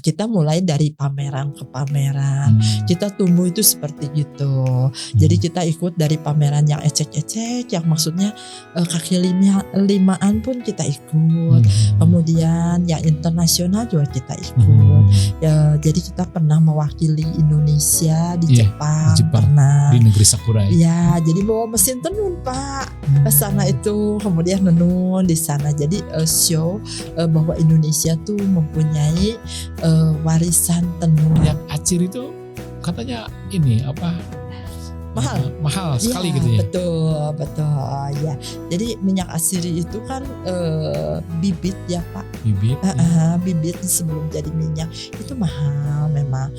kita mulai dari pameran ke pameran. Kita tumbuh itu seperti gitu. Jadi kita ikut dari pameran yang ecek-ecek, yang maksudnya kaki limaan pun kita ikut. Kemudian yang internasional juga kita ikut. Ya, jadi kita pernah mewakili Indonesia di Jepang, pernah di negeri Sakura. Ya, jadi bawa mesin tenun Pak ke sana itu, kemudian menun di sana. Jadi show bahwa Indonesia tuh mempunyai warisan tenun. Yang acir itu katanya ini apa? Mahal sekali ya, gitu ya. Betul ya. Jadi minyak asiri itu kan bibit ya Pak. Bibit sebelum jadi minyak itu mahal memang.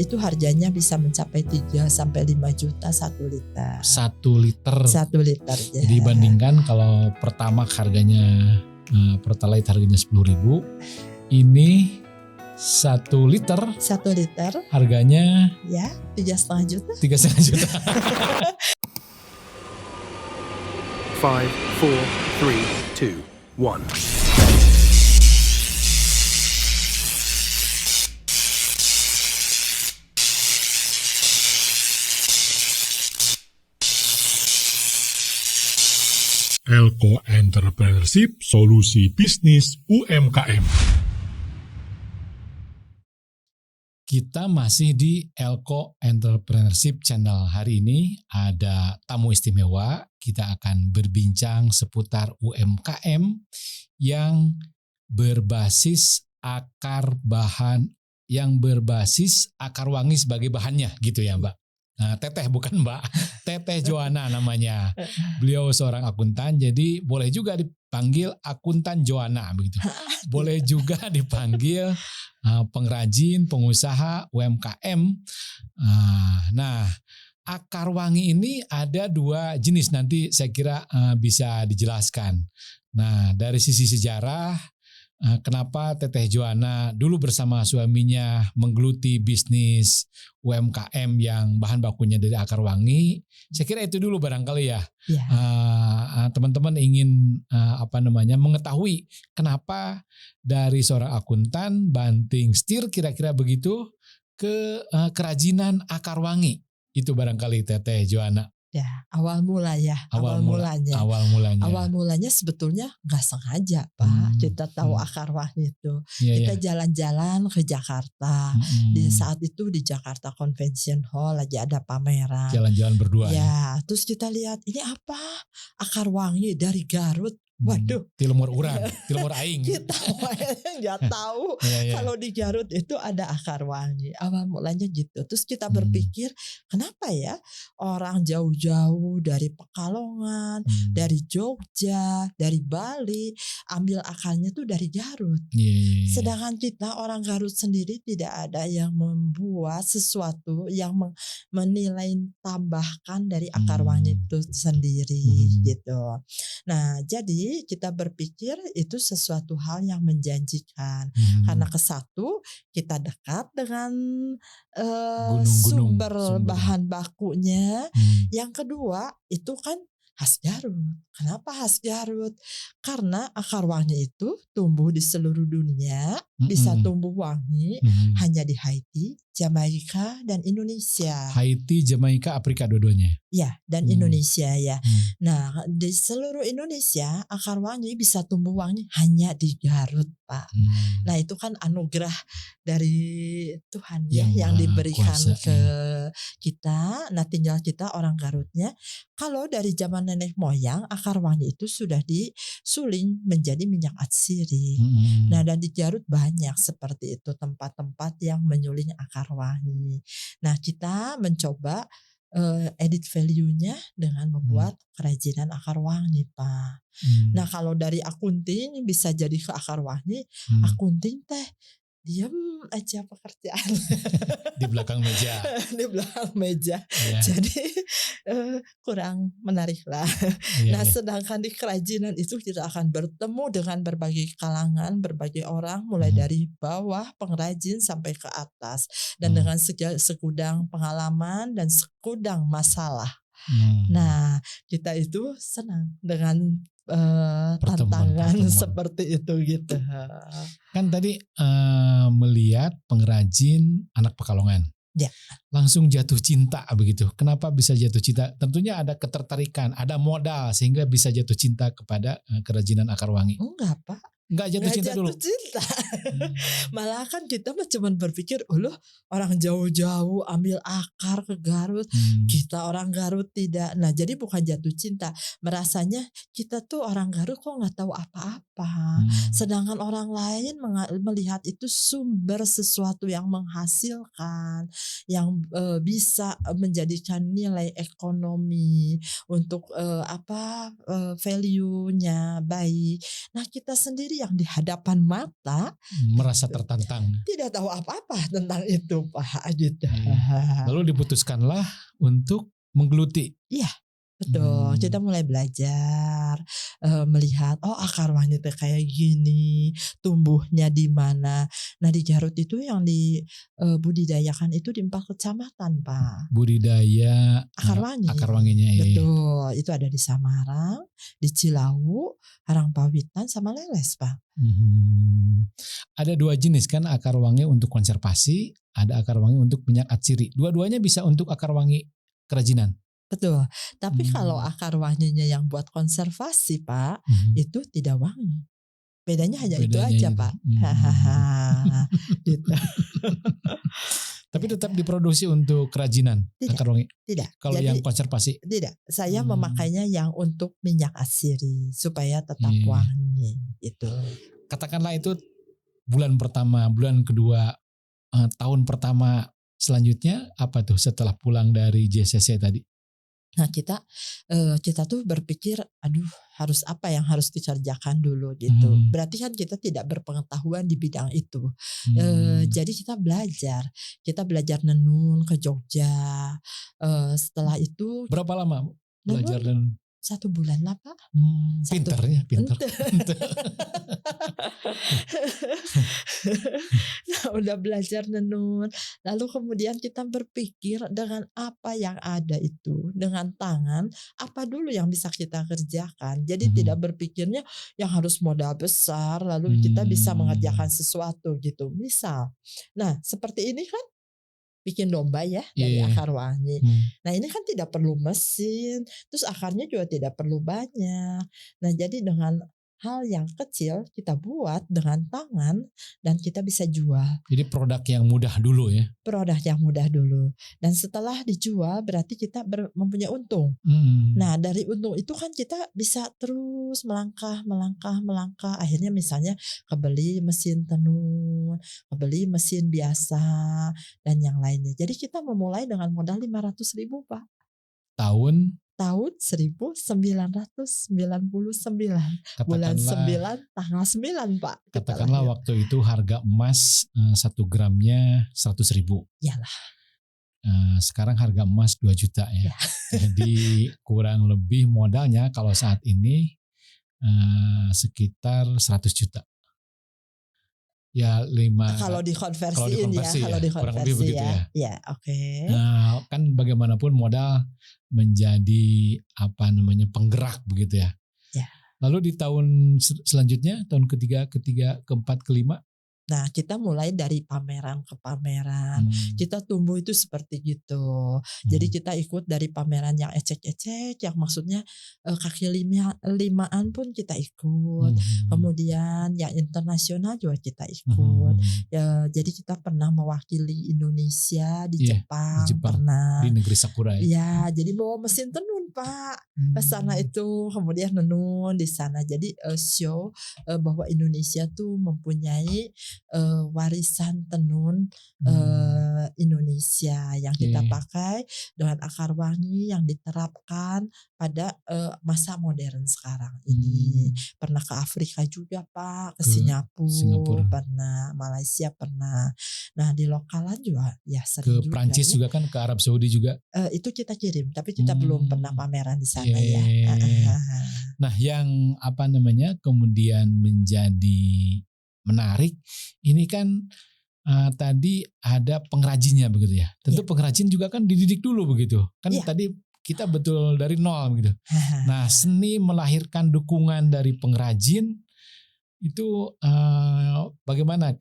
Itu harganya bisa mencapai 3 sampai 5 juta 1 liter. 1 liter. 1 liter ya. Jadi dibandingkan kalau pertama harganya Pertalite harganya 10.000, ini 1 liter harganya ya 3,5 juta. 3,5 juta. 5, 4, 3, 2, 1. Elko Entrepreneurship, solusi bisnis UMKM. Kita masih di Elko Entrepreneurship Channel. Hari ini ada tamu istimewa. Kita akan berbincang seputar UMKM yang berbasis akar wangi sebagai bahannya gitu ya Mbak. Nah, Teteh bukan Mbak, Teteh Joanna namanya. Beliau seorang akuntan, jadi boleh juga dipanggil akuntan Joanna begitu. Boleh juga dipanggil pengrajin, pengusaha UMKM. Nah, akar wangi ini ada 2 jenis, nanti saya kira bisa dijelaskan. Nah, dari sisi sejarah, kenapa Teteh Joanna dulu bersama suaminya menggeluti bisnis UMKM yang bahan bakunya dari akar wangi. Saya kira itu dulu barangkali ya. Teman-teman ingin mengetahui kenapa dari seorang akuntan banting setir kira-kira begitu ke kerajinan akar wangi. Itu barangkali Teteh Joanna. Ya, awal mulanya sebetulnya nggak sengaja Pak. Kita tahu akar wangi itu. Kita jalan-jalan ke Jakarta. Di saat itu di Jakarta Convention Hall lagi ada pameran. Jalan-jalan berdua. Ya, terus kita lihat ini apa? Akar wangi dari Garut. Waduh, tilumur aing. Kita nggak tahu kalau di Garut itu ada akar wangi. Awal mulanya gitu. Terus kita berpikir, kenapa ya orang jauh-jauh dari Pekalongan, dari Jogja, dari Bali, ambil akarnya tuh dari Garut. Sedangkan kita orang Garut sendiri tidak ada yang membuat sesuatu yang menilai tambahkan dari akar wangi itu sendiri gitu. Nah, jadi kita berpikir itu sesuatu hal yang menjanjikan karena kesatu kita dekat dengan sumber bahan bakunya. Yang kedua itu kan khas Garut. Kenapa khas Garut? Karena akar wangi itu tumbuh di seluruh dunia, bisa tumbuh wangi hanya di Haiti, Jamaika, dan Indonesia. Haiti, Jamaika, Afrika dua-duanya. Ya, dan Indonesia ya. Nah, di seluruh Indonesia akar wangi bisa tumbuh wangi hanya di Garut, Pak. Nah, itu kan anugerah dari Tuhan yang diberikan ke kita. Nah, tinggal kita orang Garutnya. Kalau dari zaman nenek moyang akar wangi itu sudah disuling menjadi minyak atsiri. Nah, dan di Garut banyak seperti itu tempat-tempat yang menyuling akar wangi. Nah, kita mencoba edit value-nya dengan membuat kerajinan akar wangi, Pak. Nah, kalau dari akunting bisa jadi ke akar wangi, akunting teh diam aja pekerjaan di belakang meja. Di belakang meja. Jadi kurang menarik lah. Nah, sedangkan di kerajinan itu kita akan bertemu dengan berbagai kalangan, berbagai orang, mulai dari bawah pengrajin sampai ke atas, dan dengan segudang pengalaman dan segudang masalah. Nah, kita itu senang dengan tantangan pertemuan. seperti itu gitu. Kan tadi melihat pengrajin anak Pekalongan. Ya. Langsung jatuh cinta begitu. Kenapa bisa jatuh cinta? Tentunya ada ketertarikan, ada modal sehingga bisa jatuh cinta kepada kerajinan akar wangi. Enggak, Pak. Enggak jatuh Nggak cinta jatuh dulu. cinta. Malah kan kita mah cuman berpikir, loh orang jauh-jauh ambil akar ke Garut, kita orang Garut tidak. Nah jadi bukan jatuh cinta, merasanya kita tuh orang Garut kok nggak tahu apa-apa. Sedangkan orang lain melihat itu sumber sesuatu yang menghasilkan, yang bisa menjadikan nilai ekonomi untuk value-nya baik. Nah kita sendiri yang di hadapan mata merasa tertantang. tidak tahu apa-apa tentang itu, Pak, gitu. Lalu diputuskanlah untuk menggeluti. Iya, betul. Kita mulai belajar, melihat akar wangi itu kayak gini, tumbuhnya di mana. Nah di Garut itu yang dibudidayakan itu di 4 kecamatan, Pak. Budidaya Akar wangi. Akar wanginya. Betul, itu ada di Samarang, di Cilawu, Harangpawitan, sama Leles, Pak. Ada 2 jenis kan akar wangi untuk konservasi, ada akar wangi untuk minyak atsiri. Dua-duanya bisa untuk akar wangi kerajinan. Betul, tapi kalau akar wanginya yang buat konservasi, Pak, itu tidak wangi. Bedanya hanya itu aja, Pak. Gitu. Tapi tetap diproduksi untuk kerajinan akar wangi. Tidak. Kalau Jadi, yang konservasi. Tidak. Saya memakainya yang untuk minyak atsiri supaya tetap wangi. Itu. Katakanlah itu bulan pertama, bulan kedua, tahun pertama selanjutnya apa tuh setelah pulang dari JCC tadi? Nah kita tuh berpikir, aduh harus apa yang harus dikerjakan dulu gitu. Berarti kan kita tidak berpengetahuan di bidang itu. Jadi kita belajar nenun ke Jogja. Setelah itu berapa lama belajar nenun? 1 bulan lah, Pak. Pinter. Nah, udah belajar nenun. Lalu kemudian kita berpikir dengan apa yang ada itu, dengan tangan, apa dulu yang bisa kita kerjakan. Jadi tidak berpikirnya yang harus modal besar, lalu kita bisa mengerjakan sesuatu gitu. Misal, nah seperti ini kan bikin domba ya dari akar wangi. Nah ini kan tidak perlu mesin, terus akarnya juga tidak perlu banyak. Nah jadi dengan hal yang kecil kita buat dengan tangan dan kita bisa jual. Jadi produk yang mudah dulu ya. Produk yang mudah dulu. Dan setelah dijual berarti kita mempunyai untung. Nah dari untung itu kan kita bisa terus melangkah. Akhirnya misalnya kebeli mesin tenun, kebeli mesin biasa dan yang lainnya. Jadi kita memulai dengan modal 500.000, Pak. Tahun 1999, bulan 9 tanggal 9, Pak. Katakanlah waktu itu harga emas 1 gramnya 100.000. Iyalah. Sekarang harga emas 2 juta ya. Jadi kurang lebih modalnya kalau saat ini sekitar 100 juta. Ya 5 kalau dikonversiin kurang lebih begitu ya. Ya, oke. Nah, kan bagaimanapun modal menjadi penggerak begitu ya. Ya. Lalu di tahun selanjutnya, tahun ketiga, keempat, kelima. Nah kita mulai dari pameran ke pameran, kita tumbuh itu seperti gitu. Jadi kita ikut dari pameran yang ecek-ecek, yang maksudnya kaki limaan pun kita ikut. Kemudian yang internasional juga kita ikut. Ya, jadi kita pernah mewakili Indonesia di Jepang, pernah. Di negeri Sakura ya. Ya, jadi bawa mesin tenun, Pak. Ke sana itu, kemudian nenun di sana. Jadi show bahwa Indonesia tuh mempunyai warisan tenun Indonesia yang kita pakai dengan akar wangi yang diterapkan pada masa modern sekarang ini. Pernah ke Afrika juga, Pak, ke Singapura pernah, Malaysia pernah. Nah di lokalan juga ya sering ke Prancis juga kan, ke Arab Saudi juga. Itu kita kirim, tapi kita belum pernah pameran di sana ya. Nah yang kemudian menjadi menarik ini kan tadi ada pengrajinnya begitu ya. Tentu pengrajin juga kan dididik dulu begitu kan. Tadi kita betul dari nol gitu. Nah, seni melahirkan dukungan dari pengrajin itu bagaimana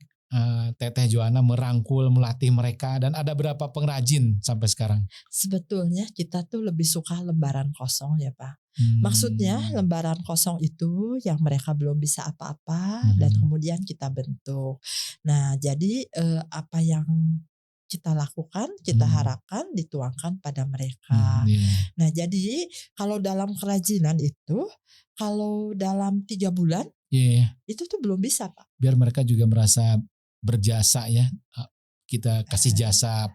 Teteh Joanna merangkul, melatih mereka, dan ada berapa pengrajin sampai sekarang? Sebetulnya kita tuh lebih suka lembaran kosong ya Pak. Maksudnya lembaran kosong itu yang mereka belum bisa apa-apa dan kemudian kita bentuk. Nah jadi apa yang kita lakukan, kita harapkan dituangkan pada mereka. Nah jadi kalau dalam kerajinan itu, kalau dalam 3 bulan itu tuh belum bisa Pak. Biar mereka juga merasa berjasa ya, kita kasih jasa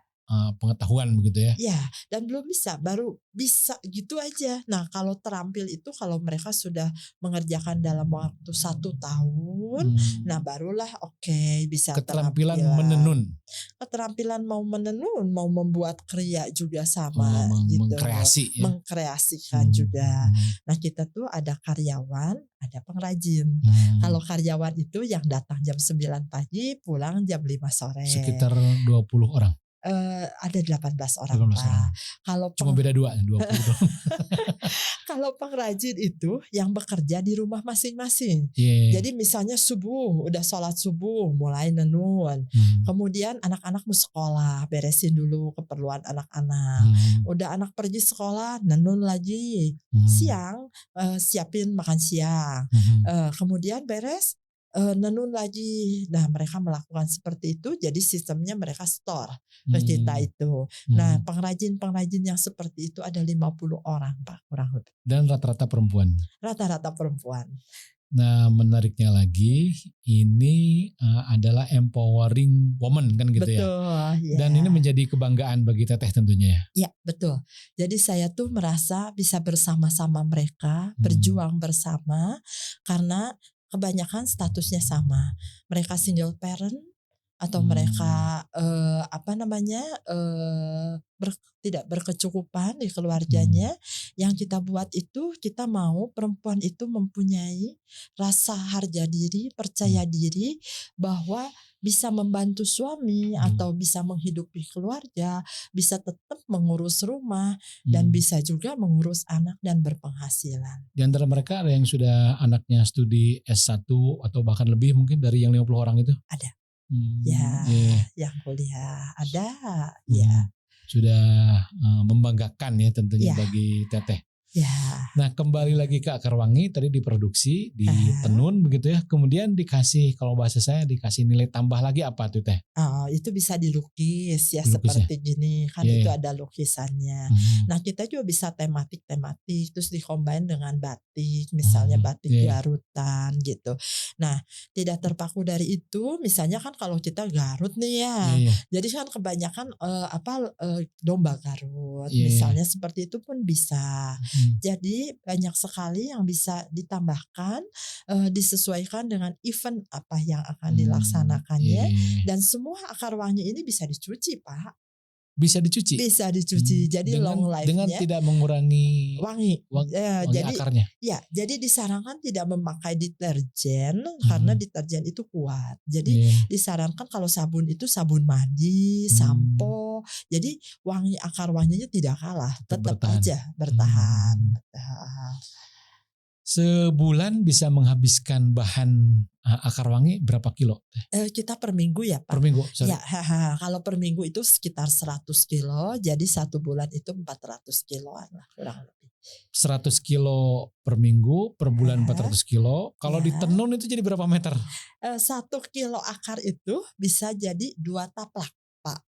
pengetahuan begitu ya. Ya, dan belum bisa, baru bisa gitu aja. Nah, kalau terampil itu kalau mereka sudah mengerjakan dalam waktu 1 tahun, nah barulah oke, bisa Keterampilan terampilan. menenun. Keterampilan mau menenun, mau membuat kriya juga sama gitu. Mengkreasi ya. Mengkreasikan juga. Nah, kita tuh ada karyawan, ada pengrajin. Kalau karyawan itu yang datang jam 9 pagi, pulang jam 5 sore. Sekitar 20 orang. Ada 18 orang 18 Pak. orang. Kalau Cuma beda 2, 20 doang. kalau pengrajin itu yang bekerja di rumah masing-masing. Jadi misalnya subuh, udah sholat subuh, mulai nenun. Kemudian anak-anak mau sekolah, beresin dulu keperluan anak-anak. Udah anak pergi sekolah, nenun lagi. Siang, siapin makan siang. Kemudian beres, nenun lagi. Nah mereka melakukan seperti itu, jadi sistemnya mereka store ke kita itu. Nah pengrajin-pengrajin yang seperti itu ada 50 orang Pak kurang lebih. Dan rata-rata perempuan. Rata-rata perempuan. Nah menariknya lagi ini adalah empowering woman kan gitu. Betul, ya. Dan ini menjadi kebanggaan bagi Teteh tentunya ya. Ya betul. Jadi saya tuh merasa bisa bersama-sama mereka, berjuang bersama, karena kebanyakan statusnya sama. Mereka single parent atau mereka tidak berkecukupan di keluarganya. Yang kita buat itu, kita mau perempuan itu mempunyai rasa harga diri, percaya diri bahwa bisa membantu suami atau bisa menghidupi keluarga, bisa tetap mengurus rumah dan bisa juga mengurus anak dan berpenghasilan. Di antara mereka ada yang sudah anaknya studi S1 atau bahkan lebih mungkin dari yang 50 orang itu? Ada. Yang kuliah ada, sudah membanggakan ya tentunya bagi Teteh. Nah kembali lagi ke akar wangi, tadi diproduksi, ditenun begitu ya, kemudian dikasih, kalau bahasa saya dikasih nilai tambah lagi apa tuh Teh? Itu bisa dilukis ya, Dilukis seperti gini kan, itu ada lukisannya. Nah kita juga bisa tematik terus dikombin dengan batik, misalnya batik Garutan gitu. Nah tidak terpaku dari itu, misalnya kan kalau kita Garut nih ya, jadi kan kebanyakan domba Garut, misalnya seperti itu pun bisa. Jadi banyak sekali yang bisa ditambahkan, disesuaikan dengan event apa yang akan dilaksanakannya, dan semua akar wangi ini bisa dicuci Pak. Bisa dicuci? Bisa dicuci, jadi long life-nya. Dengan tidak mengurangi wangi. Jadi akarnya? Ya, jadi disarankan tidak memakai deterjen, karena deterjen itu kuat. Jadi disarankan kalau sabun itu sabun mandi, sampo. Jadi wangi akar wanginya tidak kalah, tetap aja bertahan. Sebulan bisa menghabiskan bahan akar wangi berapa kilo? Kita per minggu ya Pak. Per minggu? Ya, kalau per minggu itu sekitar 100 kilo, jadi 1 bulan itu 400 kiloan lah kurang lebih. 100 kilo per minggu, per bulan 400 kilo. Kalau ditenun itu jadi berapa meter? 1 kilo akar itu bisa jadi 2 taplak Pak.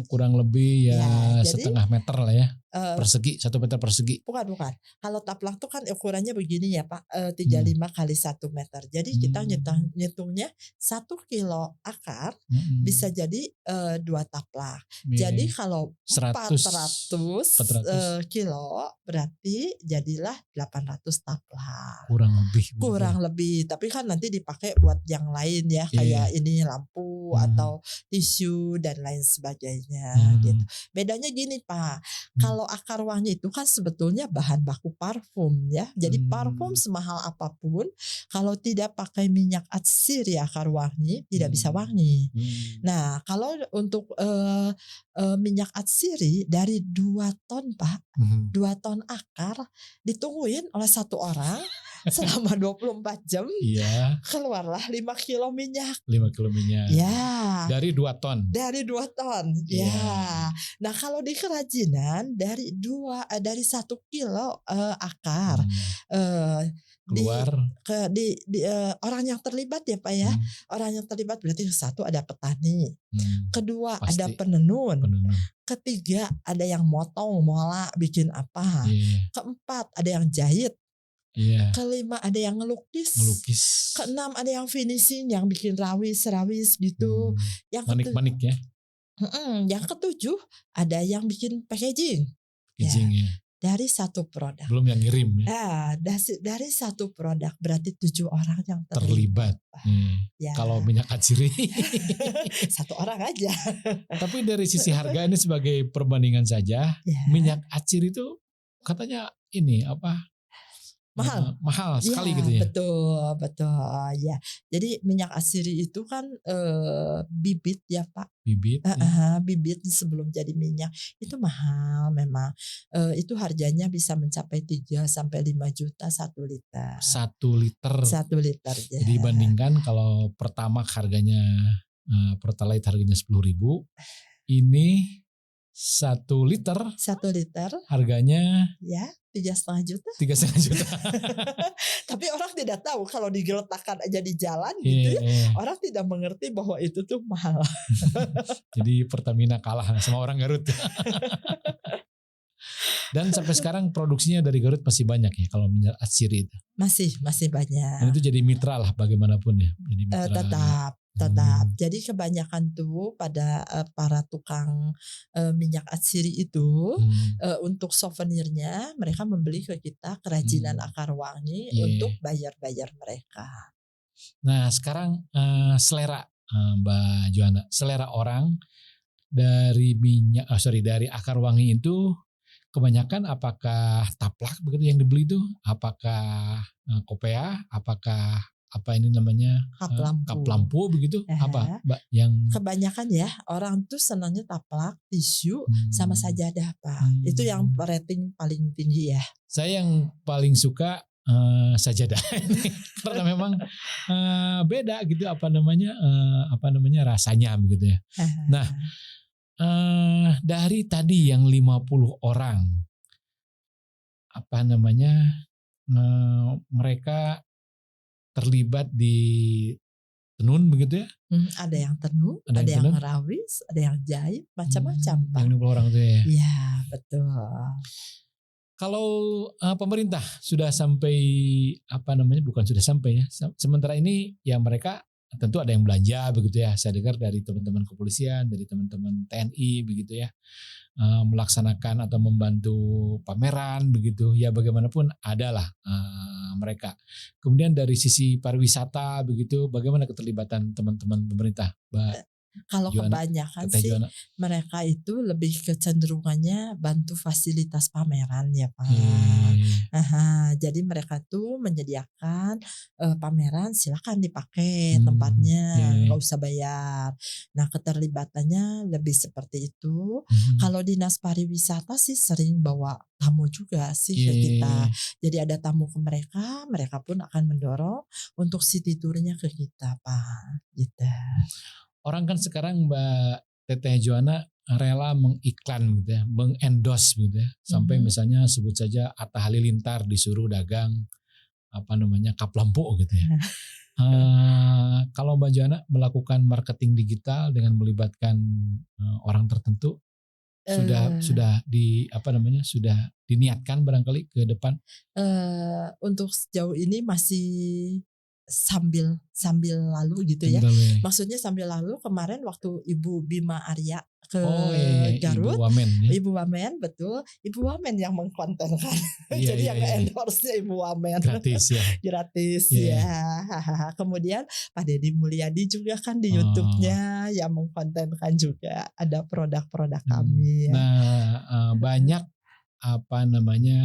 Kurang lebih jadi, setengah meter lah ya. Persegi, 1 meter persegi. Bukan. Kalau taplak itu kan ukurannya begini ya Pak, 35 kali 1 meter. Jadi kita nyitungnya 1 kilo akar bisa jadi 2 taplak. Jadi kalau 400 kilo berarti jadilah 800 taplak. Kurang lebih. Tapi kan nanti dipakai buat yang lain ya, kayak ini lampu atau tisu dan lain sebagainya. sebagainya gitu. Bedanya gini Pak, kalau akar wangi itu kan sebetulnya bahan baku parfum ya. Jadi parfum semahal apapun kalau tidak pakai minyak atsiri akar wangi tidak bisa wangi. Nah, kalau untuk minyak atsiri dari 2 ton Pak, 2 ton akar ditungguin oleh satu orang selama 24 jam, Iya, keluarlah 5 kilo minyak. 5 kilo minyak. Ya, Dari 2 ton. dari 2 ton. Iya. Ya. Nah, kalau di kerajinan dari 1 kilo akar Keluar. orang yang terlibat ya Pak ya. Orang yang terlibat berarti satu ada petani, kedua Pasti. ada penenun, Penenun. ketiga ada yang motong, mola, bikin apa, Iya. keempat ada yang jahit, Iya. kelima ada yang ngelukis, keenam ada yang finishing, yang bikin rawis gitu, yang Manik-manik ya. yang ketujuh ada yang bikin packaging. Packaging ya. Dari satu produk. Belum yang ngirim ya. Dari satu produk berarti 7 orang yang Terlibat. Ya. Kalau minyak atsiri satu orang aja. Tapi dari sisi harga ini sebagai perbandingan saja, Ya. minyak atsiri itu katanya ini apa? Mahal sekali ya, gitu ya. Betul ya. Jadi minyak atsiri itu kan bibit ya Pak. Bibit. Bibit sebelum jadi minyak itu mahal memang. Itu harganya bisa mencapai 3 sampai 5 juta 1 liter. 1 liter. 1 liter ya. Jadi dibandingkan kalau pertama harganya Pertalite harganya 10.000, ini 1 liter. 1 liter harganya ya 3,5 juta. 3,5 juta. Tapi orang tidak tahu kalau digeletakkan aja di jalan gitu ya. Orang tidak mengerti bahwa itu tuh mahal. Jadi Pertamina kalah sama orang Garut. Dan sampai sekarang produksinya dari Garut masih banyak ya kalau minyak atsiri itu. Masih banyak. Dan itu jadi mitra lah bagaimanapun ya. Jadi mitra. Tetap. Jadi kebanyakan tuh pada para tukang minyak atsiri itu untuk souvenirnya mereka membeli ke kita kerajinan akar wangi untuk bayar-bayar mereka. Nah sekarang selera Mbak Joanna, selera orang dari dari akar wangi itu kebanyakan apakah taplak begitu yang dibeli itu, apakah kopea, apakah apa ini namanya kap lampu begitu, apa Mbak yang kebanyakan ya orang tuh senangnya taplak, tisu sama sajadah Pak. Itu yang rating paling tinggi ya. Saya yang paling suka sajadah karena memang beda gitu apa namanya rasanya begitu ya. Nah dari tadi yang 50 orang apa namanya mereka terlibat di tenun begitu ya? Ada yang tenun, ada yang rawis, ada yang jahit, macam-macam Pak. Yang 50 orang itu ya? Iya betul. Kalau pemerintah sudah sampai bukan sudah sampai ya. Sementara ini ya mereka tentu ada yang belanja begitu ya. Saya dengar dari teman-teman kepolisian, dari teman-teman TNI begitu ya. Melaksanakan atau membantu pameran begitu ya, bagaimanapun adalah mereka. Kemudian dari sisi pariwisata begitu, bagaimana keterlibatan teman-teman pemerintah, Mbak? Kalau kebanyakan sih mereka itu lebih kecenderungannya bantu fasilitas pameran ya Pak. Jadi mereka tuh menyediakan pameran, silakan dipakai tempatnya, nggak usah bayar. Nah keterlibatannya lebih seperti itu. Kalau dinas pariwisata sih sering bawa tamu juga sih ke kita. Jadi ada tamu ke mereka, mereka pun akan mendorong untuk city tournya ke kita Pak. Gitu. Orang kan sekarang Mbak Teteh Joanna rela mengiklan gitu ya, mengendorse gitu ya. Sampai misalnya sebut saja Atta Halilintar disuruh dagang kap lampu gitu ya. Kalau Mbak Joanna melakukan marketing digital dengan melibatkan orang tertentu sudah diniatkan barangkali ke depan? Untuk sejauh ini masih sambil lalu gitu ya. Maksudnya sambil lalu kemarin waktu Ibu Bima Arya ke Garut, Ibu Wamen betul, Ibu Wamen yang mengkontenkan. Jadi yang endorse-nya Ibu Wamen. Gratis ya. Gratis ya. Kemudian Pak Deddy Mulyadi juga kan di YouTube-nya yang mengkontenkan juga ada produk-produk kami ya. Nah, banyak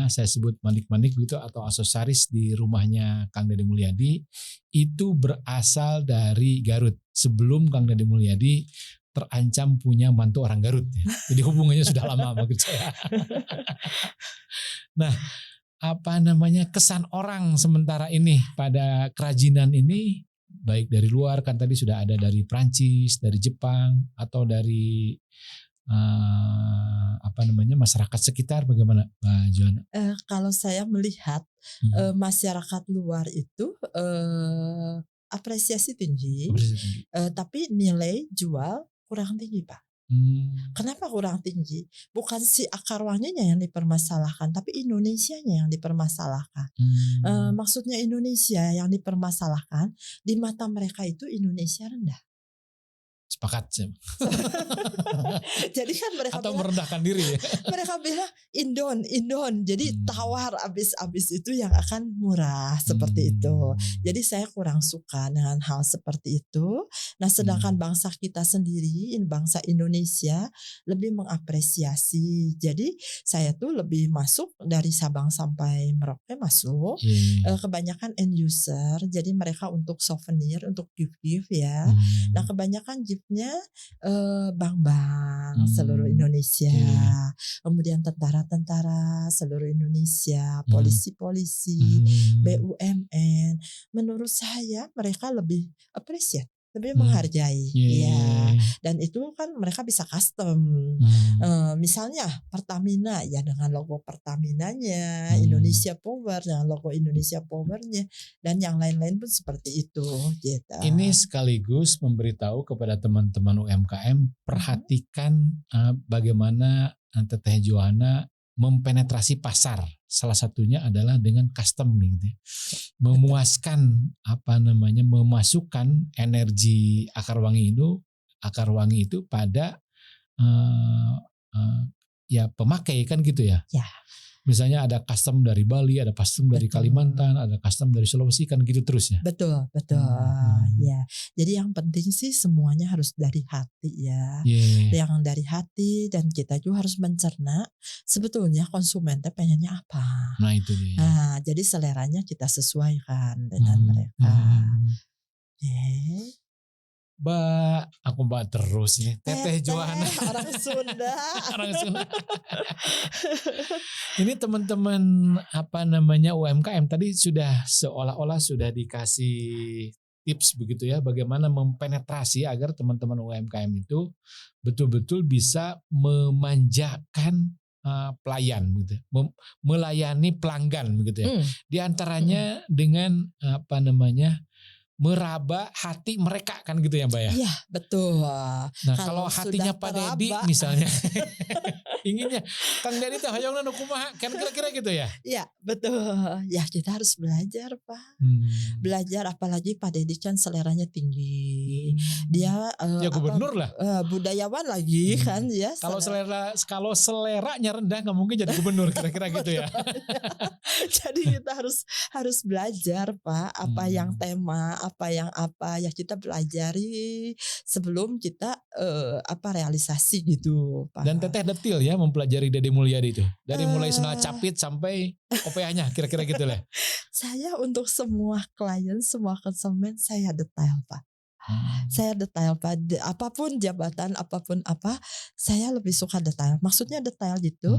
saya sebut manik-manik gitu atau aksesoris di rumahnya Kang Deddy Mulyadi itu berasal dari Garut sebelum Kang Deddy Mulyadi terancam punya mantu orang Garut ya. Jadi hubungannya sudah lama maksud saya. Nah, kesan orang sementara ini pada kerajinan ini baik dari luar kan tadi sudah ada dari Prancis, dari Jepang atau dari masyarakat sekitar bagaimana Mbak Joanna? Kalau saya melihat masyarakat luar itu apresiasi tinggi, tapi nilai jual kurang tinggi Pak. Kenapa kurang tinggi? Bukan si akar wanginya yang dipermasalahkan, tapi Indonesianya yang dipermasalahkan. Maksudnya Indonesia yang dipermasalahkan, di mata mereka itu Indonesia rendah. Sepakat sih. Jadi kan mereka atau bilang, merendahkan diri ya. Mereka bilang Indon. Jadi tawar abis itu yang akan murah seperti itu. Jadi saya kurang suka dengan hal seperti itu. Nah, sedangkan bangsa kita sendiri, bangsa Indonesia lebih mengapresiasi. Jadi saya tuh lebih masuk dari Sabang sampai Merauke masuk. Kebanyakan end user. Jadi mereka untuk souvenir, untuk gift ya. Nah, kebanyakan giftnya bank-bank seluruh Indonesia, kemudian tentara-tentara seluruh Indonesia, polisi-polisi, BUMN. Menurut saya mereka lebih appreciate, lebih menghargai, ya. Dan itu kan mereka bisa custom. Misalnya Pertamina ya dengan logo Pertaminanya, Indonesia Power dengan logo Indonesia Powernya, dan yang lain-lain pun seperti itu. Gitu. Ini sekaligus memberitahu kepada teman-teman UMKM perhatikan bagaimana Teteh Joanna mempenetrasi pasar. Salah satunya adalah dengan custom gitu. Memuaskan memasukkan energi akar wangi itu pada pemakai kan gitu ya. Ya. Misalnya ada custom dari Bali, ada custom dari Kalimantan, ada custom dari Sulawesi kan gitu terus ya. Betul. Ya. Jadi yang penting sih semuanya harus dari hati ya. Yang dari hati, dan kita juga harus mencerna sebetulnya konsumennya pengennya apa. Nah itu dia. Nah, jadi seleranya kita sesuaikan dengan mereka. Aku terus nih. Teteh Joanna. Orang Sunda. Ini teman-teman UMKM tadi sudah seolah-olah sudah dikasih tips begitu ya, bagaimana mempenetrasi agar teman-teman UMKM itu betul-betul bisa memanjakan pelayan gitu, melayani pelanggan begitu ya. Di antaranya dengan meraba hati mereka kan gitu ya Mbak ya. Iya betul. Nah kalau hatinya Pak Deddy misalnya inginnya Kang Deddy teh hoyongna nu kumaha kan kira-kira gitu ya. Iya betul. Ya kita harus belajar Pak. Belajar, apalagi Pak Deddy kan seleranya tinggi. Dia gubernur lah. Budayawan lagi kan ya. Kalau seleranya rendah nggak mungkin jadi gubernur kira-kira gitu ya. Jadi kita harus belajar Pak, apa yang tema, apa yang kita pelajari sebelum kita realisasi gitu Pak. Dan Teteh detil ya mempelajari Deddy Mulyadi itu. Dari mulai senal capit sampai OPA-nya kira-kira gitu lah. Saya untuk semua klien, semua konsumen saya detail Pak. Saya detail Pak. Apapun jabatan, apapun saya lebih suka detail. Maksudnya detail gitu.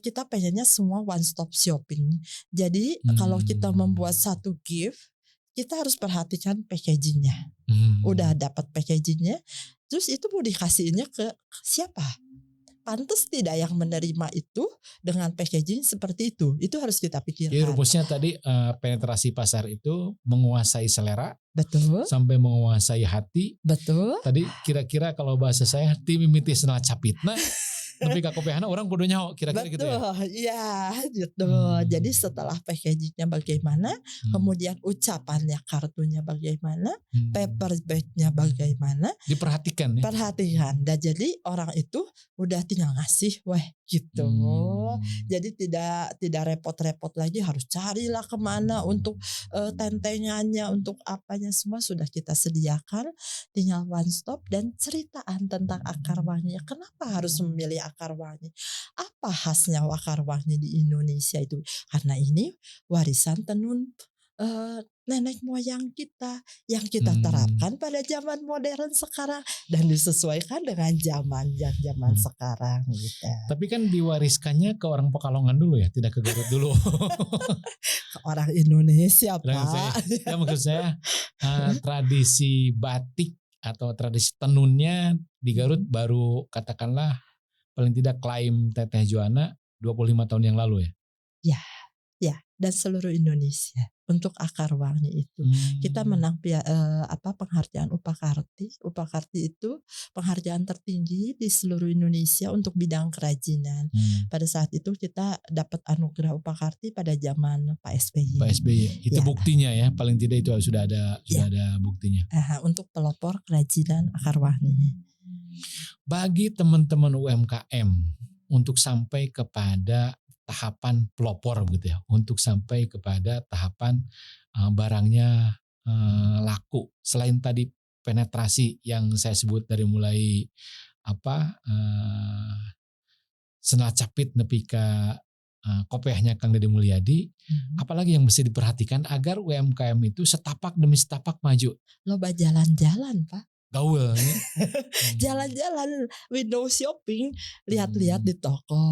Kita pengennya semua one stop shopping. Jadi kalau kita membuat satu gift, kita harus perhatikan packagingnya. Udah dapat packagingnya, terus itu mau dikasihinnya ke siapa? Pantas tidak yang menerima itu dengan packaging seperti itu? Itu harus kita pikirkan. Jadi rumusnya tadi penetrasi pasar itu menguasai selera, betul, sampai menguasai hati, betul. Tadi kira-kira kalau bahasa saya tim mimiti senal capitna Tapi ka kopehana orang kudu nyaho kira-kira gitu ya. Betul, iya gitu. Hmm. Jadi setelah packagingnya bagaimana, kemudian ucapannya, kartunya bagaimana, paper bagnya bagaimana, Diperhatikan ya. perhatikan. Dan jadi orang itu udah tinggal ngasih, weh gitu. Jadi tidak repot-repot lagi harus carilah kemana untuk tentengannya, untuk apanya semua sudah kita sediakan. Tinggal one stop dan ceritaan tentang akar wangi. Kenapa harus memilih akar wangi? Apa khasnya akar wangi di Indonesia itu? Karena ini warisan tenun nenek moyang kita yang kita terapkan pada zaman modern sekarang dan disesuaikan dengan zaman sekarang gitu. Tapi kan diwariskannya ke orang Pekalongan dulu ya, tidak ke Garut dulu. Orang Indonesia, Saya, Pak. ya maksud saya tradisi batik atau tradisi tenunnya di Garut baru katakanlah paling tidak klaim Teteh Joanna 25 tahun yang lalu ya. Ya, dan seluruh Indonesia untuk akar wangi itu. Kita menang penghargaan Upakarti. Upakarti itu penghargaan tertinggi di seluruh Indonesia untuk bidang kerajinan. Pada saat itu kita dapat anugerah Upakarti pada zaman Pak SBY. Pak SBY itu Ya. buktinya ya, paling tidak itu sudah ada buktinya. Untuk pelopor kerajinan akar wangi. Bagi teman-teman UMKM untuk sampai kepada tahapan pelopor gitu ya, untuk sampai kepada tahapan barangnya laku. Selain tadi penetrasi yang saya sebut dari mulai senacapit nepi ka kopehnya Kang Deddy Mulyadi, apalagi yang mesti diperhatikan agar UMKM itu setapak demi setapak maju. Loba jalan-jalan, Pak. Gaul ya. Jalan-jalan, window shopping, lihat-lihat di toko,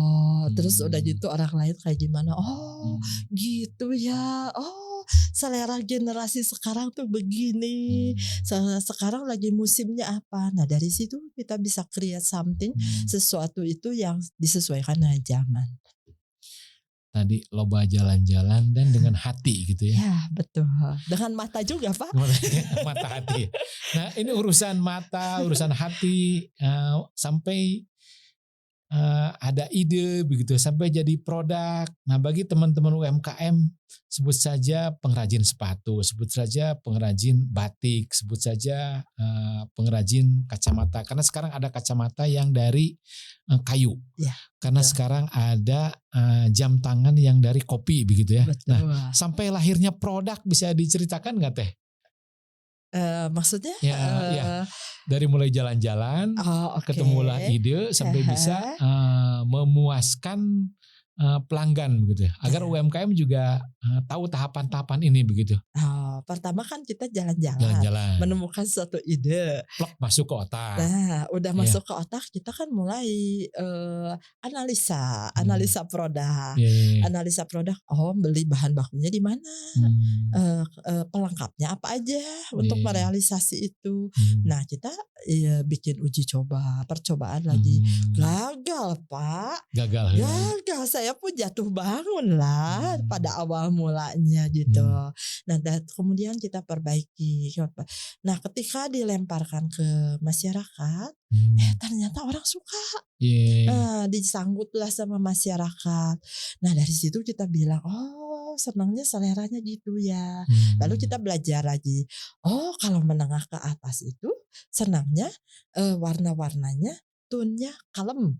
terus udah gitu orang lain kayak gimana, oh gitu ya, oh selera generasi sekarang tuh begini, sekarang lagi musimnya apa, nah dari situ kita bisa create something, sesuatu itu yang disesuaikan dengan zaman. Tadi loba jalan-jalan dan dengan hati gitu ya. Ya betul, dengan mata juga Pak. Mata hati. Nah ini urusan mata, urusan hati, sampai ada ide begitu, sampai jadi produk. Nah bagi teman-teman UMKM, sebut saja pengrajin sepatu, sebut saja pengrajin batik, sebut saja pengrajin kacamata. Karena sekarang ada kacamata yang dari kayu. Ya, karena betul. sekarang ada jam tangan yang dari kopi begitu ya. Betul. Nah sampai lahirnya produk bisa diceritakan nggak Teh? Maksudnya? Ya, dari mulai jalan-jalan, ketemulah ide sampai bisa memuaskan pelanggan begitu ya. Agar UMKM juga tahu tahapan-tahapan ini begitu. Pertama kan kita jalan-jalan, menemukan suatu ide, plok masuk ke otak. Nah, udah masuk ke otak, kita kan mulai analisa produk, analisa produk. Oh, beli bahan bakunya di mana, pelengkapnya apa aja untuk merealisasi itu. Nah, kita bikin uji coba, percobaan lagi, gagal Pak, gagal. Saya pun jatuh bangun lah pada awal mulanya gitu. Nah, dan kemudian kita perbaiki. Nah, ketika dilemparkan ke masyarakat, ternyata orang suka. Disanggutlah sama masyarakat. Nah, dari situ kita bilang, oh senangnya seleranya gitu ya. Lalu kita belajar lagi. Oh, kalau menengah ke atas itu senangnya warna-warnanya tone-nya kalem.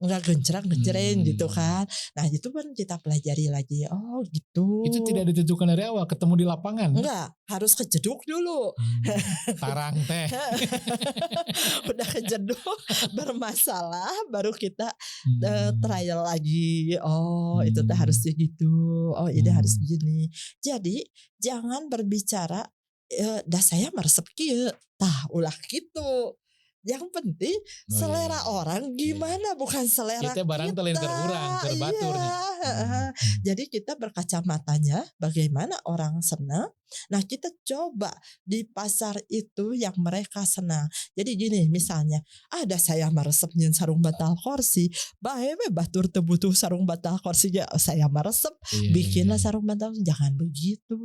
Enggak gencerang-gencereng gitu kan. Nah itu kan kita pelajari lagi. Oh gitu. Itu tidak ditentukan dari awal, ketemu di lapangan. Enggak, harus kejeduk dulu. Tarang Teh. Udah kejeduk, bermasalah, baru kita trial lagi. Oh itu teh harusnya gitu. Oh ini harus begini. Jadi jangan berbicara, dah saya meresep kieu. Tah ulah gitu. Yang penting selera orang gimana, bukan selera kita. Barang telain ke urang, ke baturnya. Jadi kita berkacamatanya bagaimana orang senang. Nah kita coba di pasar itu yang mereka senang. Jadi gini misalnya, ada saya meresep nyeun sarung bantal kursi, bae we batur teu butuh sarung bantal kursinya saya meresep, bikinlah sarung bantal. Jangan begitu.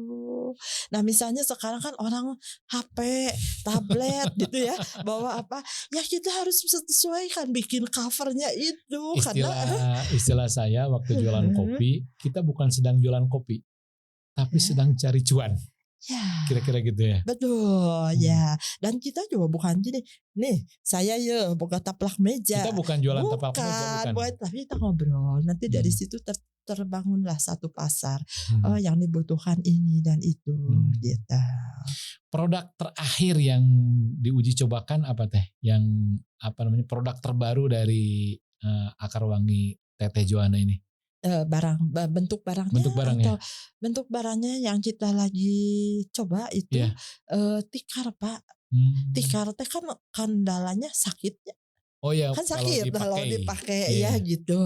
Nah misalnya sekarang kan orang HP, tablet gitu ya, bawa apa? Ya kita harus sesuaikan bikin covernya itu karena Istilah saya waktu jualan kopi, kita bukan sedang jualan kopi, tapi sedang cari cuan. ya Kira-kira gitu ya. betul ya. Dan kita juga bukan gini, nih saya ya buka taplak meja. Kita bukan jualan taplak meja, bukan. Buat tapi kita ngobrol. Nanti dari situ terbangunlah satu pasar. Oh yang dibutuhkan ini dan itu gitu. Produk terakhir yang diuji cobakan apa teh? Yang apa namanya? Produk terbaru dari Akar Wangi Teteh Joanna ini. Bentuk barangnya Bentuk barangnya. atau bentuk barangnya yang kita lagi coba itu tikar Pak. Tikar teh kan kendalanya sakitnya. Oh ya, Kan sakit kalau dipakai ya Iya. gitu.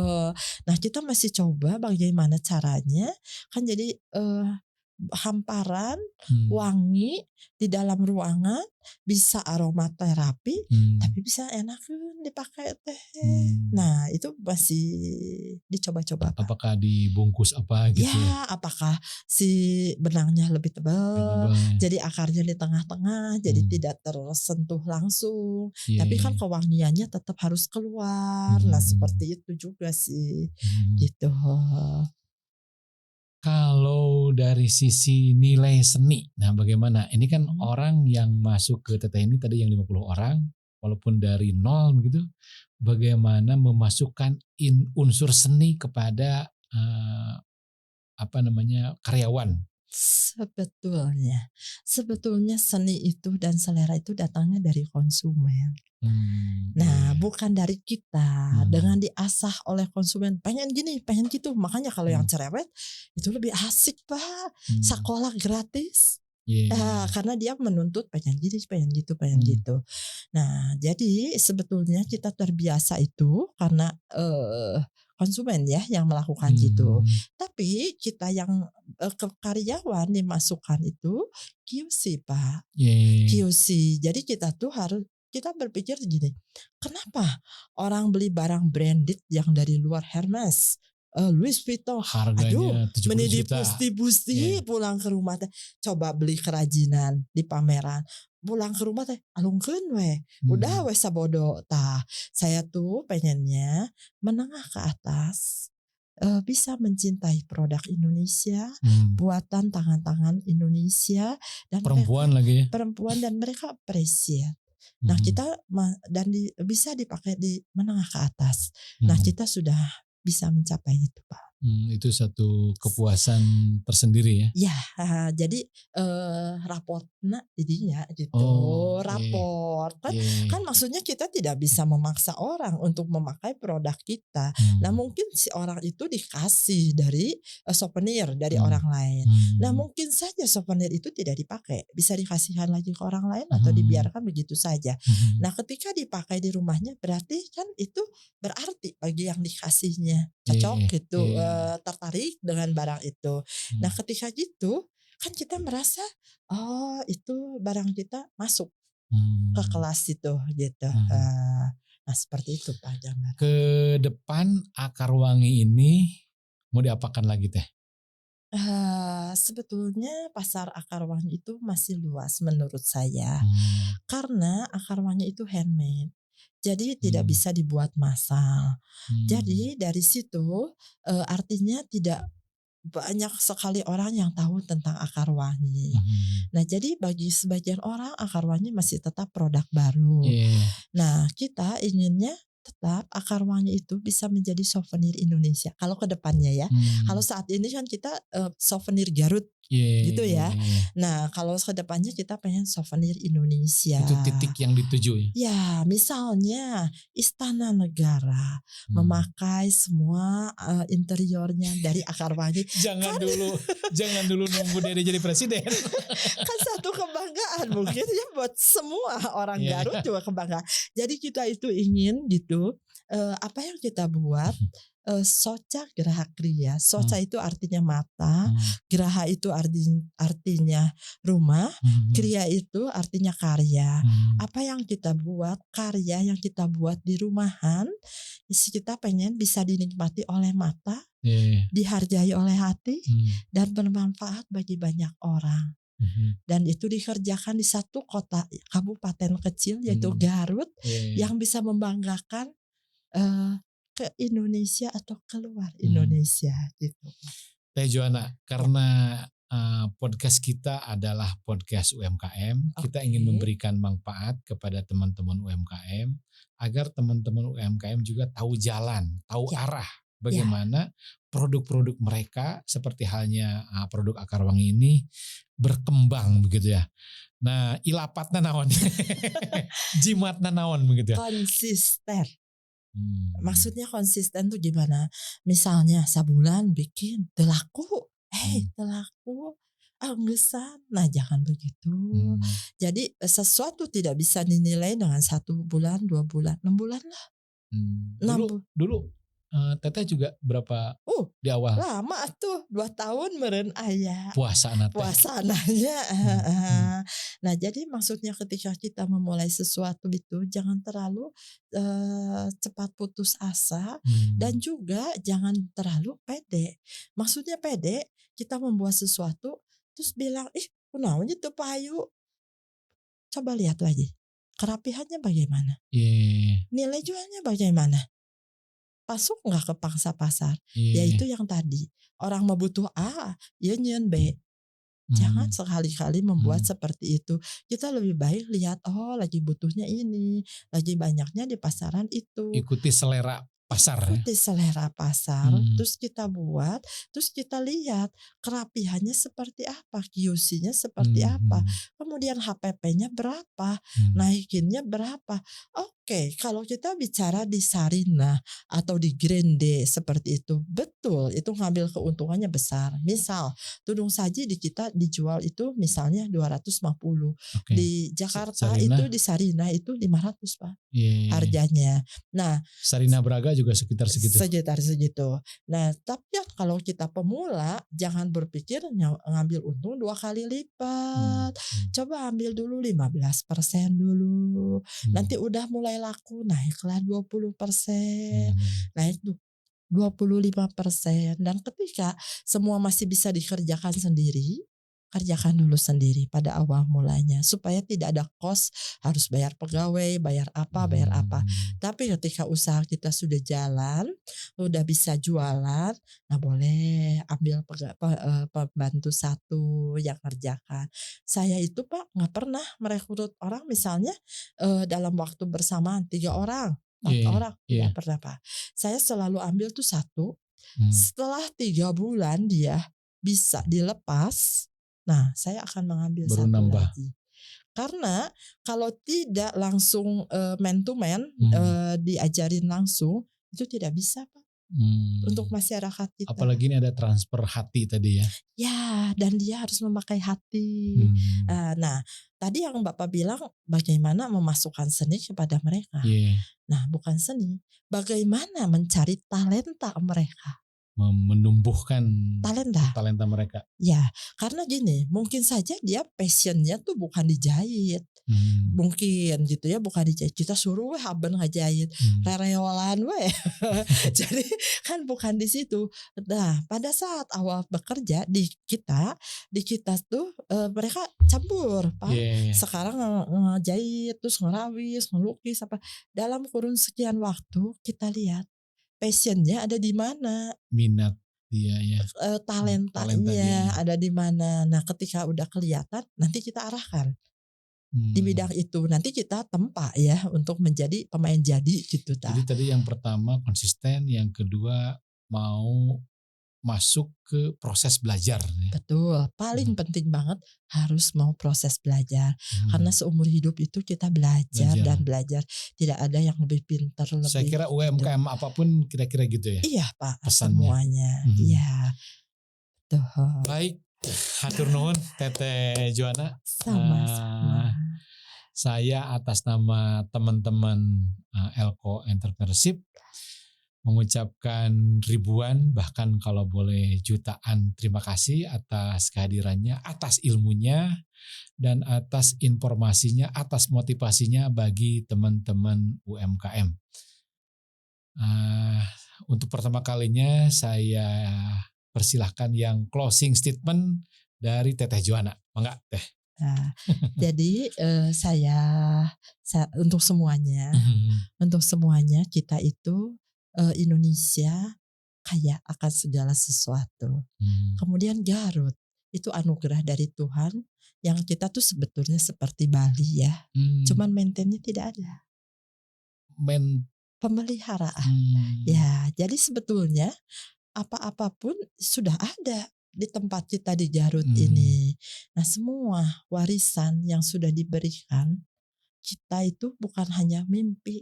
Nah kita masih coba bagaimana caranya. Kan jadi hamparan wangi di dalam ruangan, bisa aromaterapi, tapi bisa enakan dipakai teh. Nah itu masih dicoba-coba Pak. Apakah dibungkus apa gitu ya? Ya apakah si benangnya lebih tebal, jadi akarnya di tengah-tengah, jadi tidak tersentuh langsung. Iya, Tapi iya. kan kewangiannya tetap harus keluar. Nah seperti itu juga sih gitu. Kalau dari sisi nilai seni, nah bagaimana? Ini kan orang yang masuk ke Teteh ini tadi yang 50 orang, walaupun dari nol begitu, bagaimana memasukkan unsur seni kepada karyawan? Sebetulnya seni itu dan selera itu datangnya dari konsumen. Nah bukan dari kita. Dengan diasah oleh konsumen, pengen gini, pengen gitu. Makanya kalau yang cerewet itu lebih asik Pak. Sekolah gratis. Karena dia menuntut pengen gini, pengen gitu, pengen gitu. Nah jadi sebetulnya kita terbiasa itu karena konsumen ya yang melakukan gitu. Tapi kita yang karyawan dimasukkan itu QC Pak. QC. Jadi kita tuh kita berpikir gini, kenapa orang beli barang branded yang dari luar Hermes, Louis Vuitton, harganya 70 menjadi juta. pusti pulang ke rumah teh, coba beli kerajinan di pameran, pulang ke rumah teh alungkeun we, udah we sabodo tah. Saya tuh pengennya menengah ke atas bisa mencintai produk Indonesia, buatan tangan-tangan Indonesia, dan Perempuan lagi ya. perempuan dan mereka appreciate. Nah kita bisa dipakai di menengah ke atas. Nah kita sudah bisa mencapai itu Pak. Itu satu kepuasan tersendiri ya. Ya, jadi raportnya jadinya gitu. Raport kan maksudnya kita tidak bisa memaksa orang untuk memakai produk kita. Nah mungkin si orang itu dikasih dari souvenir dari orang lain. Nah mungkin saja souvenir itu tidak dipakai, bisa dikasihkan lagi ke orang lain atau dibiarkan begitu saja. Nah ketika dipakai di rumahnya berarti kan itu berarti bagi yang dikasihnya cocok gitu. Tertarik dengan barang itu. Nah ketika gitu kan kita merasa oh itu barang kita masuk ke kelas itu gitu. Nah seperti itu Pak Damar. Ke depan Akar Wangi ini mau diapakan lagi teh? Sebetulnya pasar Akar Wangi itu masih luas menurut saya. Karena Akar Wangi itu handmade. Jadi tidak bisa dibuat massal. Jadi dari situ artinya tidak banyak sekali orang yang tahu tentang Akar Wangi. Nah jadi bagi sebagian orang Akar Wangi masih tetap produk baru. Nah kita inginnya tetap Akar Wangi itu bisa menjadi souvenir Indonesia. Kalau ke depannya ya. Kalau saat ini kan kita souvenir Garut gitu ya. Nah kalau ke depannya kita pengen souvenir Indonesia. Itu titik yang dituju ya. Ya misalnya Istana Negara memakai semua interiornya dari Akar Wangi. Jangan dulu nunggu Dede jadi presiden. Kan satu kebanggaan mungkin ya buat semua orang Garut juga kebanggaan. Jadi kita itu ingin gitu apa yang kita buat Soca Geraha Kriya. Soca itu artinya mata, Geraha itu artinya rumah, Kriya itu artinya karya. Apa yang kita buat, karya yang kita buat di rumahan, kita pengen bisa dinikmati oleh mata, dihargai oleh hati, dan bermanfaat bagi banyak orang. Dan itu dikerjakan di satu kota kabupaten kecil yaitu Garut, yang bisa membanggakan ke Indonesia atau keluar Indonesia gitu. Teh Joana, karena podcast kita adalah podcast UMKM, kita ingin memberikan manfaat kepada teman-teman UMKM agar teman-teman UMKM juga tahu jalan, tahu arah bagaimana produk-produk mereka seperti halnya produk akar wangi ini berkembang begitu ya. Nah, ilapatna naon, jimatna naon begitu ya. Konsisten. Maksudnya konsisten tuh gimana? Misalnya sebulan bikin telaku, telaku, anggesan. Nah jangan begitu. Jadi sesuatu tidak bisa dinilai dengan 1 bulan, 2 bulan, 6 bulan lah. Dulu Teteh juga berapa di awal? Lama tuh 2 tahun meren ayah. Puasananya. Nah jadi maksudnya ketika kita memulai sesuatu itu jangan terlalu cepat putus asa dan juga jangan terlalu pede. Maksudnya pede kita membuat sesuatu terus bilang kunaonnya tuh payu. Coba lihat lagi kerapihannya bagaimana, nilai jualnya bagaimana. Pasuk nggak ke pangsa pasar, yaitu yang tadi orang mau butuh A, ya nyen B. Jangan sekali-kali membuat seperti itu. Kita lebih baik lihat lagi butuhnya ini, lagi banyaknya di pasaran itu. Ikuti selera pasar. Ikuti selera pasar, terus kita buat, terus kita lihat kerapihannya seperti apa, QC-nya seperti apa, kemudian HPP-nya berapa, naikinnya berapa. Oke, kalau kita bicara di Sarina atau di Grande seperti itu, betul, itu ngambil keuntungannya besar. Misal, tudung saji di kita dijual itu misalnya 250. Di Jakarta Sarina. itu di Sarina itu 500 Pak harganya. Nah, Sarina Braga juga sekitar segitu. Segitu. Nah, tapi kalau kita pemula jangan berpikir ngambil untung 2 kali lipat. Coba ambil dulu 15% dulu. Nanti udah mulai laku naiklah 20%. Naik 25%. Dan ketika semua masih bisa dikerjakan sendiri, kerjakan dulu sendiri pada awal mulanya supaya tidak ada kos harus bayar pegawai, bayar apa. Tapi ketika usaha kita sudah jalan, udah bisa jualan, nah boleh ambil pembantu satu yang kerjakan. Saya itu Pak nggak pernah merekrut orang misalnya dalam waktu bersamaan 3 orang, 4 orang, tidak pernah Pak. Saya selalu ambil tuh satu. Setelah 3 bulan dia bisa dilepas. Nah, saya akan mengambil baru satu nambah lagi. Karena kalau tidak langsung man to man diajarin langsung itu tidak bisa Pak untuk masyarakat kita. Apalagi ini ada transfer hati tadi ya. Ya, dan dia harus memakai hati. Nah, tadi yang Bapak bilang bagaimana memasukkan seni kepada mereka. Nah, bukan seni, bagaimana mencari talenta mereka. Menumbuhkan talenta mereka. Ya, karena gini, mungkin saja dia passionnya tuh bukan dijahit. Mungkin gitu ya, bukan dijahit. Kita suruh haben ngajahit, rereolan we. Jadi kan bukan di situ. Nah, pada saat awal bekerja di kita tuh mereka campur, Pak. Sekarang ngejahit terus ngerawis, ngelukis apa. Dalam kurun sekian waktu kita lihat passionnya ada di mana, minat dia ya, talentanya ada di mana. Nah, ketika udah kelihatan, nanti kita arahkan di bidang itu. Nanti kita tempa ya untuk menjadi pemain jadi gitu. Jadi tadi yang pertama konsisten, yang kedua mau masuk ke proses belajar. Betul, paling penting banget harus mau proses belajar. Karena seumur hidup itu kita belajar dan belajar. Tidak ada yang lebih pintar. Saya kira UMKM apapun kira-kira gitu ya. Iya Pak, pesannya. Semuanya. Iya. Tuh. Baik, hatur nuhun Teteh Joana. Sama-sama. Saya atas nama teman-teman Elko Entrepreneurship mengucapkan ribuan, bahkan kalau boleh jutaan terima kasih atas kehadirannya, atas ilmunya, dan atas informasinya, atas motivasinya bagi teman-teman UMKM. Untuk pertama kalinya saya persilahkan yang closing statement dari Teteh Joanna. Mangga Teh. Nah, jadi saya untuk semuanya kita itu Indonesia kaya akan segala sesuatu. Kemudian Garut itu anugerah dari Tuhan yang kita tuh sebetulnya seperti Bali ya. Cuman maintainnya tidak ada. Pemeliharaan. Ya, jadi sebetulnya apapun sudah ada di tempat kita di Garut ini. Nah, semua warisan yang sudah diberikan kita itu bukan hanya mimpi,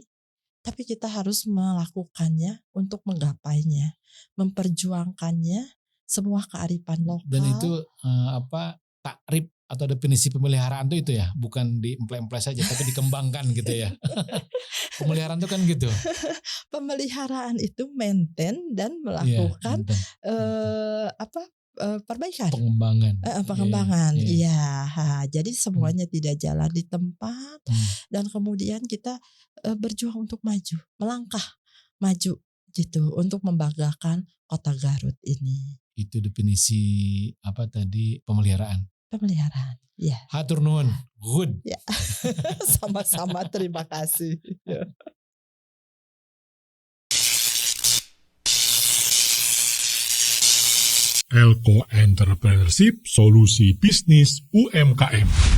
tapi kita harus melakukannya untuk menggapainya, memperjuangkannya, semua kearifan lokal. Dan itu takrib atau definisi pemeliharaan itu ya, bukan diemple-emple saja, tapi dikembangkan gitu ya. Pemeliharaan itu kan gitu. Pemeliharaan itu maintain dan melakukan perbaikan, pengembangan. Iya, jadi semuanya tidak jalan di tempat dan kemudian kita berjuang untuk maju, melangkah maju gitu untuk membanggakan kota Garut ini. Itu definisi pemeliharaan. Pemeliharaan, ya. Hatur nuhun, good. Ya. Sama-sama, terima kasih. Elko Entrepreneurship, solusi bisnis UMKM.